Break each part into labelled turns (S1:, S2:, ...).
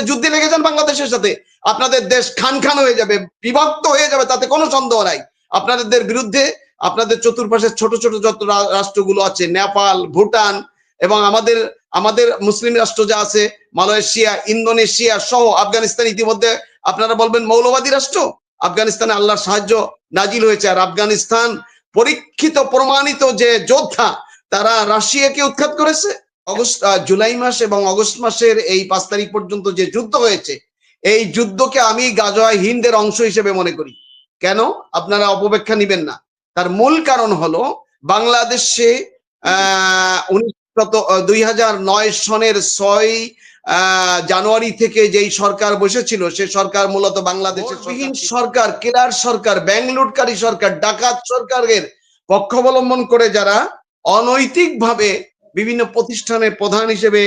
S1: মুহূর্তে যুদ্ধে লেগে যান বাংলাদেশের সাথে, আপনাদের দেশ খান খান হয়ে যাবে, বিভক্ত হয়ে যাবে, তাতে কোনো সন্দেহ নাই। আপনাদের বিরুদ্ধে আপনাদের চতুর্পাশে ছোট ছোট যত রাষ্ট্রগুলো আছে, নেপাল, ভুটান এবং আমাদের মুসলিম রাষ্ট্র যা আছে, মালয়েশিয়া, ইন্দোনেশিয়া সহ আফগানিস্তান, ইতিমধ্যে আপনারা বলবেন মৌলবাদী রাষ্ট্র, আফগানিস্তানে আল্লাহর সাহায্য নাজিল হয়েছে। আর আফগানিস্তান পরীক্ষিত প্রমাণিত যে যোদ্ধা, তারা রাশিয়াকে উৎখাত করেছে। জুলাই মাস এবং অগস্ট মাসের এই 5 তারিখ পর্যন্ত যে যুদ্ধ হয়েছে, এই যুদ্ধকে আমি গাজওয়ায়ে হিন্দের অংশ হিসেবে মনে করি। কেন? আপনারা অপব্যাখ্যা নিবেন না। তার মূল কারণ হলো বাংলাদেশে 2009 সনের 6 জানুয়ারি থেকে যেই সরকার বসেছিল, সে সরকার মূলত বাংলাদেশের সরকার, কেরার সরকার, ব্যাংক লুটকারী সরকার, ডাকাত সরকারের পক্ষ অবলম্বন করে যারা অনৈতিকভাবে বিভিন্ন প্রতিষ্ঠানের প্রধান হিসেবে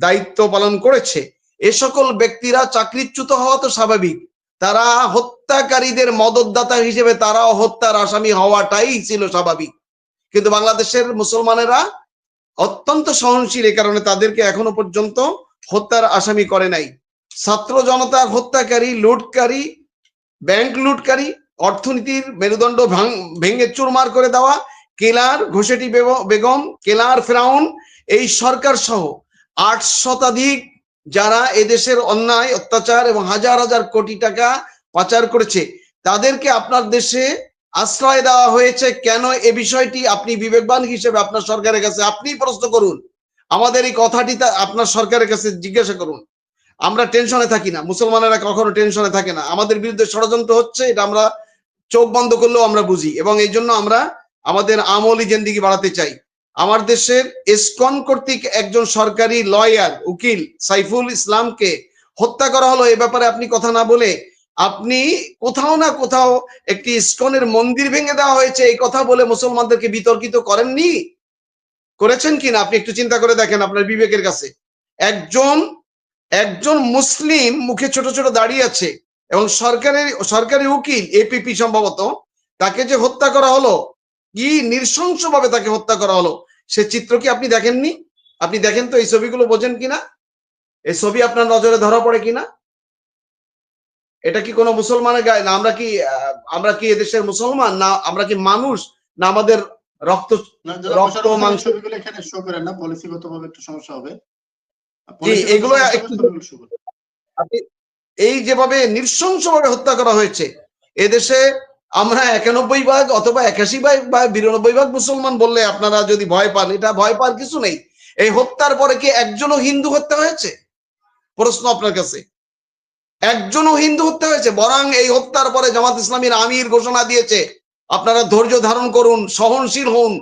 S1: দায়িত্ব পালন করেছে, এ সকল ব্যক্তিরা চাকরিচ্যুত হওয়া তো স্বাভাবিক। তারা হত্যাকারীদের মদতদাতা হিসেবে তারাও হত্যার আসামি হওয়াটাই ছিল স্বাভাবিক। কিন্তু বাংলাদেশের মুসলমানেরা অত্যন্ত সহনশীল, এ কারণে তাদেরকে এখনো পর্যন্ত হত্যার আসামি করে নাই। ছাত্র জনতার হত্যাকারী, লুটকারী, ব্যাংক লুটকারী, অর্থনীতির মেরুদণ্ড ভেঙে চুরমার করে দেওয়া কেলার ঘোষেটি বেগম, কেলার ফেরাউন, এই সরকার সহ 8 শতাধিক যারা এদেশের অন্যায় অত্যাচার এবং হাজার হাজার কোটি টাকা পাচার করেছে, তাদেরকে আপনার দেশে আশ্রয় দেওয়া হয়েছে কেন? এ বিষয়টি আপনি বিবেকবান হিসেবে আপনার সরকারের কাছে আপনি প্রশ্ন করুন। আমাদের এই কথাটি আপনার সরকারের কাছে জিজ্ঞাসা করুন। আমরা টেনশনে থাকি না, মুসলমানেরা কখনো টেনশনে থাকে না। আমাদের বিরুদ্ধে ষড়যন্ত্র হচ্ছে, এটা আমরা চোখ বন্ধ করলেও আমরা বুঝি, এবং এই জন্য আমরা আমাদের আমলি জিন্দেগি বাড়াতে চাই। আমার দেশের ইসকন কর্তৃক একজন সরকারি লয়ার, উকিল সাইফুল ইসলামকে হত্যা করা হলো, এ ব্যাপারে আপনি কথা না বলে আপনি কোথাও না কোথাও একটি ইসকনের মন্দির ভেঙে দেওয়া হয়েছে এই কথা বলে মুসলমানদেরকে বিতর্কিত করেননি? করেছেন কিনা আপনি একটু চিন্তা করে দেখেন আপনার বিবেকের কাছে। একজন মুসলিম মুখে ছোট ছোট দাঁড়িয়ে আছে এবং সরকারি উকিল, এপিপি সম্ভবত, তাকে যে হত্যা করা হলো, কি নৃশংসভাবে তাকে হত্যা করা হলো, সে চিত্র কি আপনি দেখেননি? আপনি দেখেন তো এই ছবিগুলো, বোঝেন কিনা? এই ছবি আপনার নজরে ধরা পড়ে কিনা? এটা কি কোনো মুসলমানের গায়ে না? আমরা কি এদেশের মুসলমান না? আমরা কি মানুষ না? আমাদের রক্ত মাংস
S2: এখানে শো করেন না, পলিসিগতভাবে একটু সমস্যা হবে।
S1: এগুলো এই যেভাবে নৃশংসভাবে হত্যা করা হয়েছে এদেশে, আমরা 91% অথবা 81% বা 92% মুসলমান বললে আপনারা যদি ভয় পান, এটা ভয় পাওয়ার কিছু নেই। এই হত্যার পরে কি একজনও হিন্দু হত্যা হয়েছে? প্রশ্ন আপনার কাছে, একজনও হিন্দু হত্যা হয়েছে? বরং এই হত্যার পরে জামাত ইসলামীর আমির ঘোষণা দিয়েছে, আপনারা ধৈর্য ধারণ করুন, সহনশীল হন,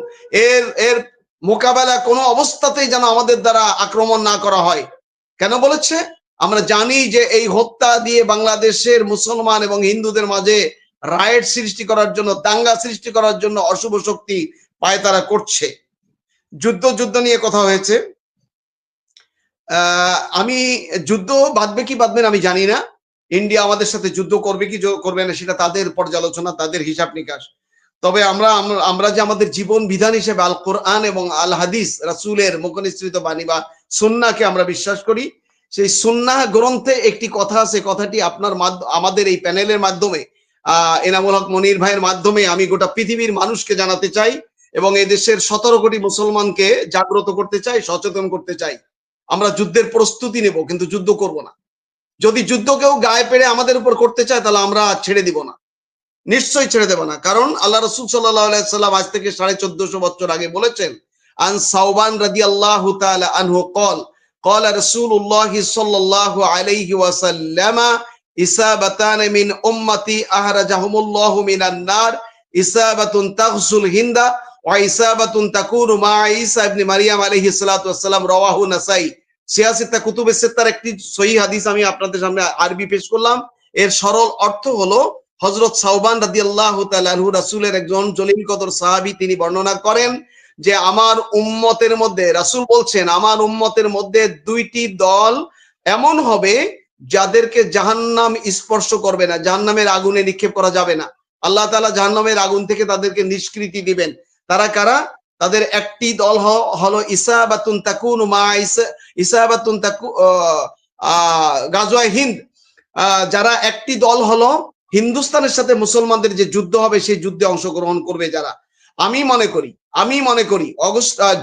S1: এর মোকাবেলা কোনো অবস্থাতেই যেন আমাদের দ্বারা আক্রমণ না করা হয়। কেন বলেছে? আমরা জানি যে এই হত্যা দিয়ে বাংলাদেশের মুসলমান এবং হিন্দুদের মাঝে রায়েট সৃষ্টি করার জন্য, দাঙ্গা সৃষ্টি করার জন্য অশুভ শক্তি পায়তারা করছে। যুদ্ধ নিয়ে কথা হয়েছে। আমি যুদ্ধ বাঁধবে কি বাঁধবে না আমি জানি না। ইন্ডিয়া আমাদের সাথে যুদ্ধ করবে কি করবে না সেটা তাদের পর্যালোচনা, তাদের হিসাব নিকাশ। তবে আমরা যে আমাদের জীবন বিধান হিসেবে আল কোরআন এবং আল হাদিস, রাসূলের মুখনিসৃত বাণী বা সুন্নাহকে আমরা বিশ্বাস করি। সেই সুন্নাহ গ্রন্থে একটি কথা আছে, কথাটি আমাদের এই প্যানেলের মাধ্যমে, এনামুল হক মনির ভাইয়ের মাধ্যমে আমি গোটা পৃথিবীর মানুষকে জানাতে চাই এবং এদেশের 17 কোটি মুসলমানকে জাগ্রত করতে চাই, সচেতন করতে চাই। আমরা যুদ্ধের প্রস্তুতি নেব, কিন্তু যুদ্ধ করব না। যদি যুদ্ধ কেউ গায়ে পেড়ে আমাদের উপর করতে চায়, তাহলে আমরা ছেড়ে দিব না, নিশ্চয়ই ছেড়ে দেব না। কারণ আল্লাহ রাসূল সাল্লাল্লাহু আলাইহি সাল্লাম আজ থেকে 1450 বছর আগে বলেছেন, আন সাওবান রাদিয়াল্লাহু তাআলা আনহু قال رسول الله صلى الله عليه وسلم إصابتان من أمتي أخرجهم الله من النار إصابة تغزو الهند وإصابة تكون مع عيسى ابن مريم عليه الصلاة والسلام رواه নাসাই। সিয়াসিতা কুতুবে সিত্তার একটি সহিহ হাদিস আমি আপনাদের সামনে আরবি পেশ করলাম। এর সরল অর্থ হলো, হযরত সাওবান রাদিয়াল্লাহু তাআলা আনহু, রাসূলের একজন জলিল কদর সাহাবী, তিনি বর্ণনা করেন যে আমার উম্মতের মধ্যে, রাসূল বলছেন, আমার উম্মতের মধ্যে 2টি দল এমন হবে যাদেরকে জাহান্নাম স্পর্শ করবে না, জাহান্নামের আগুনে নিক্ষেপ করা যাবে না। আল্লাহ তাআলা জাহান্নামের আগুন থেকে তাদেরকে নিষ্কৃতি দিবেন। তারা কারা? তাদের একটি দল হলো ইসাবাতুন তাকুনু মা গাজওয়ায়ে হিন্দ, যারা একটি দল হলো হিন্দুস্তানের সাথে মুসলমানদের যে যুদ্ধ হবে সেই যুদ্ধে অংশগ্রহণ করবে যারা। আমি মনে করি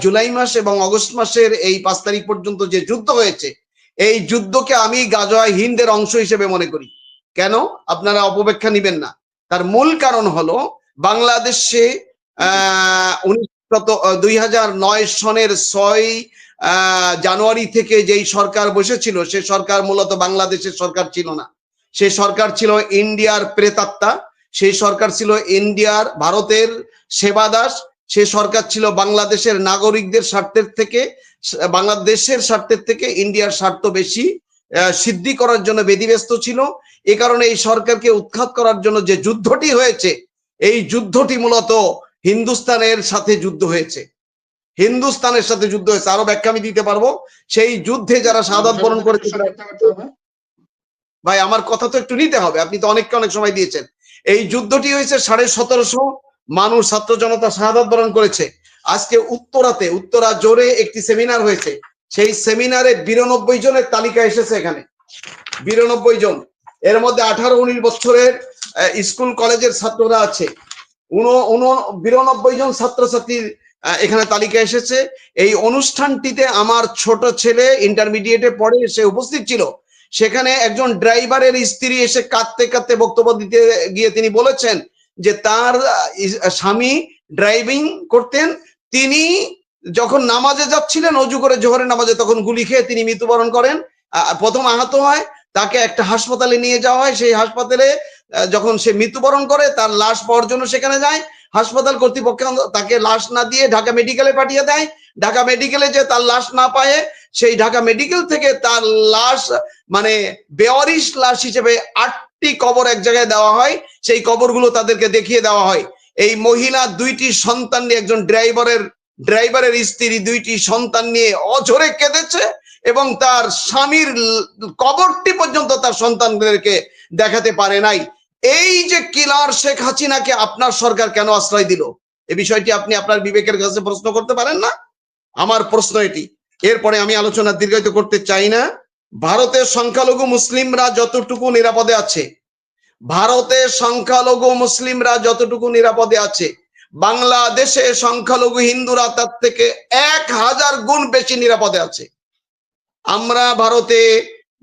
S1: জুলাই মাস এবং অগস্ট মাসের এই 5 তারিখ পর্যন্ত যে যুদ্ধ হয়েছে এই যুদ্ধকে আমি গাজওয়ায়ে হিন্দের অংশ হিসেবে মনে করি। কেন? আপনারা অপব্যাখ্যা নিবেন না। তার মূল কারণ হলো বাংলাদেশে 2009 সনের 6 জানুয়ারি থেকে যেই সরকার বসেছিল সে সরকার মূলত বাংলাদেশের সরকার ছিল না। সেই সরকার ছিল ইন্ডিয়ার প্রেতাত্মা, সেই সরকার ছিল ভারতের সেবাদাস, সে সরকার ছিল বাংলাদেশের নাগরিকদের স্বার্থের থেকে, বাংলাদেশের স্বার্থের থেকে ইন্ডিয়ার স্বার্থ বেশি সিদ্ধি করার জন্য বেদিব্যস্ত ছিল। এ কারণে এই সরকারকে উৎখাত করার জন্য যে যুদ্ধটি হয়েছে এই যুদ্ধটি মূলত হিন্দুস্তানের সাথে যুদ্ধ হয়েছে। আরো ব্যাখ্যা আমি দিতে পারবো। সেই যুদ্ধে যারা শাহাদাত বরণ করেছে, ভাই আমার কথা তো একটু নিতে হবে, আপনি তো অনেক সময় দিয়েছেন। এই যুদ্ধটি হয়েছে 1750 মানুষ, ছাত্র জনতা শাহাদাত বরণ করেছে। আজকে উত্তরা জোরে একটি সেমিনার হয়েছে, সেই সেমিনারে 92 জনের তালিকা এসেছে। এখানে 92 জন, এর মধ্যে 18-19 বছরের স্কুল কলেজের ছাত্ররা আছে। 92 জন ছাত্রছাত্রীর এখানে তালিকা এসেছে। এই অনুষ্ঠানটিতে আমার ছোট ছেলে ইন্টারমিডিয়েটে পড়ে, সে উপস্থিত ছিল। সেখানে একজন ড্রাইভারের স্ত্রী এসে কাঁদতে বক্তব্য দিতে গিয়ে তিনি বলেছেন যে তার স্বামী ড্রাইভিং করতেন, তিনি যখন নামাজে যাচ্ছিলেন অজু করে জোহরের নামাজে, তখন গুলি খেয়ে তিনি মৃত্যুবরণ করেন। প্রথম আহত হয়, তাকে একটা হাসপাতালে নিয়ে যাওয়া হয়। সেই হাসপাতালে যখন সে মৃত্যুবরণ করে তার লাশ পাওয়ার জন্য সেখানে যায়। হাসপাতাল কর্তৃপক্ষ তাকে লাশ না দিয়ে ঢাকা মেডিকেলে পাঠিয়ে দেয়। ঢাকা মেডিকেলে যে তার লাশ না পায়, সেই ঢাকা মেডিকেল থেকে তার লাশ মানে বেওয়ারিশ লাশ হিসেবে 8টি কবর এক জায়গায় দেওয়া হয়। সেই কবরগুলো তাদেরকে দেখিয়ে দেওয়া হয়। এই মহিলা 2টি সন্তান নিয়ে, একজন ড্রাইভারের স্ত্রী 2টি সন্তান নিয়ে অঝরে কেঁদেছে এবং তার স্বামীর কবরটি পর্যন্ত তার সন্তানদেরকে দেখাতে পারে নাই। এই যে কিলার শেখ হাসিনাকে আপনার সরকার কেন আশ্রয় দিল, এই বিষয়টি আপনি আপনার বিবেকের কাছে প্রশ্ন করতে পারেন না? আমার প্রশ্ন এটি। এরপরে আমি আলোচনা দীর্ঘায়িত করতে চাই না। ভারতের সংখ্যালঘু মুসলিমরা যতটুকু নিরাপদে আছে, বাংলাদেশে সংখ্যালঘু হিন্দুরা তার থেকে 1000 গুণ বেশি নিরাপদে আছে। আমরা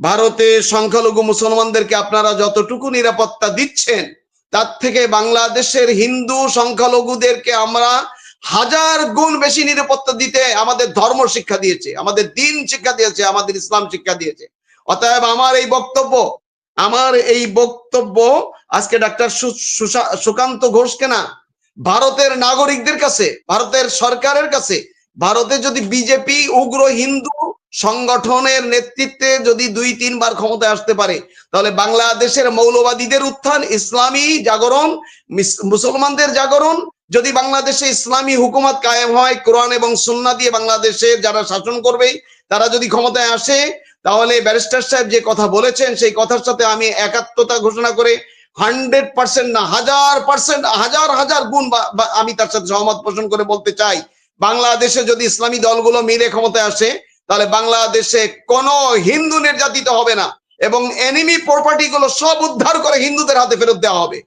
S1: ভারতে সংখ্যালঘু মুসলমানদেরকে আপনারা যতটুকু নিরাপত্তা দিচ্ছেন তার থেকে বাংলাদেশের হিন্দু সংখ্যালঘুদেরকে আমরা 1000 গুণ বেশি নিরাপত্তা দিতে আমাদের ধর্ম শিক্ষা দিয়েছে, আমাদের দিন শিক্ষা দিয়েছে, আমাদের ইসলাম শিক্ষা দিয়েছে। অতএব আমার এই বক্তব্য আজকে ডাক্তার সুকান্ত ঘোষকে না, ভারতের নাগরিকদের কাছে, ভারতের সরকারের কাছে, ভারতে যদি বিজেপি উগ্র হিন্দু সংগঠনের নেতৃত্বে যদি 2-3 বার ক্ষমতায় আসতে পারে, তাহলে বাংলাদেশের মৌলবাদীদের উত্থান, ইসলামী জাগরণ, মুসলমানদের জাগরণ, যদি বাংলাদেশে ইসলামী হুকুমত কায়েম হয়, কোরআন এবং সুন্নাহ দিয়ে বাংলাদেশে যারা শাসন করবে তারা যদি ক্ষমতায় আসে, তাহলে ব্যারিস্টার সাহেব যে কথা বলেছেন সেই কথার সাথে আমি একাত্মতা ঘোষণা করে 100% না 1000%, হাজার গুণ আমি তার সাথে সহমত পোষণ করে বলতে চাই, বাংলাদেশে যদি ইসলামী দলগুলো মিলে ক্ষমতায় আসে তাহলে বাংলাদেশে কোনো হিন্দু নির্যাতিত হবে না এবং এনিমি প্রপার্টি গুলো সব উদ্ধার করে হিন্দুদের হাতে ফেরত দেওয়া হবে।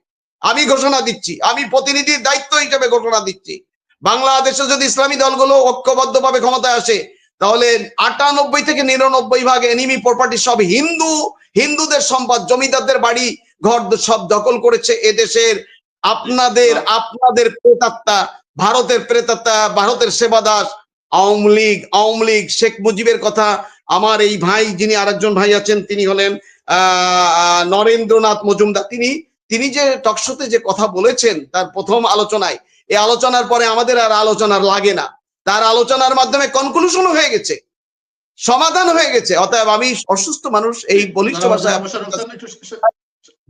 S1: আমি ঘোষণা দিচ্ছি, আমি প্রতিনিধির দায়িত্ব হিসেবে ঘোষণা দিচ্ছি, বাংলাদেশে যদি ইসলামী দলগুলো ঐক্যবদ্ধভাবে ক্ষমতায় আসে তাহলে 98 থেকে 99% এনিমি প্রপার্টি সব হিন্দুদের সম্পদ, জমিদারদের বাড়ি ঘর সব দখল করেছে এদেশের আপনাদের প্রেতাত্মা, ভারতের সেবাদাস, আওয়ামী লীগ, শেখ মুজিবের কথা। আমার এই ভাই, যিনি আরেকজন ভাই আছেন, তিনি হলেন নরেন্দ্রনাথ মজুমদার। তিনি যে টকশোতে যে কথা বলেছেন তার প্রথম আলোচনায়, এই আলোচনার পরে আমাদের আর আলোচনার লাগে না, তার আলোচনার মাধ্যমে কনক্লুশন হয়ে গেছে, সমাধান হয়ে গেছে। অতএব আমি অসুস্থ মানুষ এই বলিষ্ঠ ভাষায়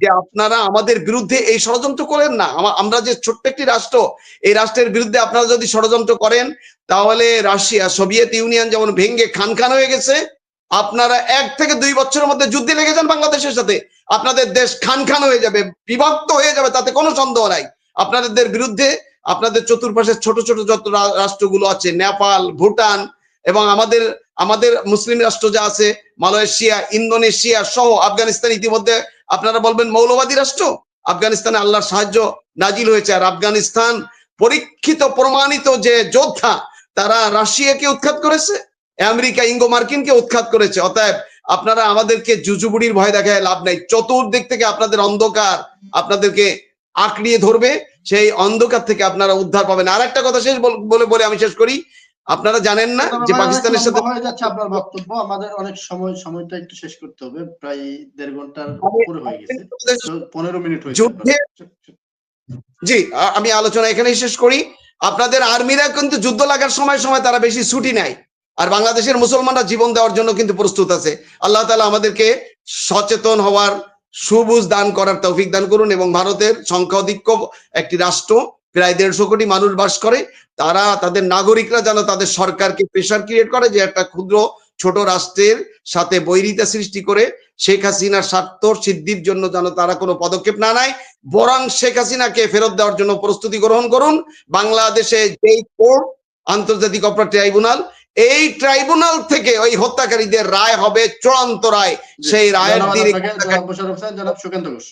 S1: যে আপনারা আমাদের বিরুদ্ধে এই ষড়যন্ত্র করেন না। আমরা যে ছোট্ট একটি রাষ্ট্র, এই রাষ্ট্রের বিরুদ্ধে আপনারা যদি ষড়যন্ত্র করেন তাহলে রাশিয়া, সোভিয়েত ইউনিয়ন যেমন ভেঙে খান হয়ে গেছে, আপনারা 1 থেকে 2 বছরের মধ্যে যুদ্ধে লেগে যান বাংলাদেশের সাথে, আপনাদের দেশ খান হয়ে যাবে, বিভক্ত হয়ে যাবে, তাতে কোনো সন্দেহ নাই। আপনাদের বিরুদ্ধে আপনাদের চতুর্পাশে ছোট যত রাষ্ট্রগুলো আছে, নেপাল, ভুটান এবং আমাদের মুসলিম রাষ্ট্র যা আছে মালয়েশিয়া, ইন্দোনেশিয়া সহ আফগানিস্তান ইতিমধ্যে আপনারা বলবেন মৌলবাদী রাষ্ট্র, আফগানিস্তানে আল্লাহর সাহায্য নাজিল হয়েছে। আর আফগানিস্তান পরীক্ষিত প্রমাণিত যে যোদ্ধা, তারা রাশিয়াকে উৎখাত করেছে, আমেরিকা ইঙ্গো মার্কিনকে উৎখাত করেছে। অতএব আপনারা আমাদেরকে জুজুবুড়ির ভয় দেখায় লাভ নাই। চতুর্দিক থেকে আপনাদের অন্ধকার আপনাদেরকে আঁকড়িয়ে ধরবে, সেই অন্ধকার থেকে আপনারা উদ্ধার পাবেন। আর একটা কথা শেষ বলে আমি শেষ করি, আপনারা জানেন না যে পাকিস্তানের সাথে
S2: হয়ে যাচ্ছে আপনার বক্তব্য, আমাদের অনেক সময়টা একটু শেষ করতে হবে, প্রায় 1.5 ঘন্টার উপরে হয়ে গেছে, 15 মিনিট হয়েছে।
S1: জি, আমি আলোচনা এখানেই শেষ করি। আপনাদের আর্মিরা কিন্তু যুদ্ধ লাগার সময় তারা বেশি ছুটি নেয়, আর বাংলাদেশের মুসলমানরা জীবন দেওয়ার জন্য কিন্তু প্রস্তুত আছে। আল্লাহ তাআলা আমাদেরকে সচেতন হওয়ার সুবুঝ দান করার তৌফিক দান করুন। এবং ভারতের সংখ্যাধিক্য একটি রাষ্ট্র, প্রায় 150 কোটি মানুষ বাস করে, তারা তাদের নাগরিকরা যেন তাদের সরকারকে প্রেশার ক্রিয়েট করে যে একটা ক্ষুদ্র ছোট রাষ্ট্রের সাথে বৈরিতা সৃষ্টি করে শেখ হাসিনার স্বার্থ সিদ্ধির জন্য যেন তারা কোনো পদক্ষেপ না নেয়, বরং শেখ হাসিনাকে ফেরত দেওয়ার জন্য প্রস্তুতি গ্রহণ করুন। বাংলাদেশে যেই কোর্ট, আন্তর্জাতিক অপরাধ ট্রাইব্যুনাল, এই ট্রাইব্যুনাল থেকে ওই হত্যাকারীদের রায় হবে চূড়ান্ত রায়। সেই রায়ের দিকে
S2: জনাব সুকেন্ত ঘোষ।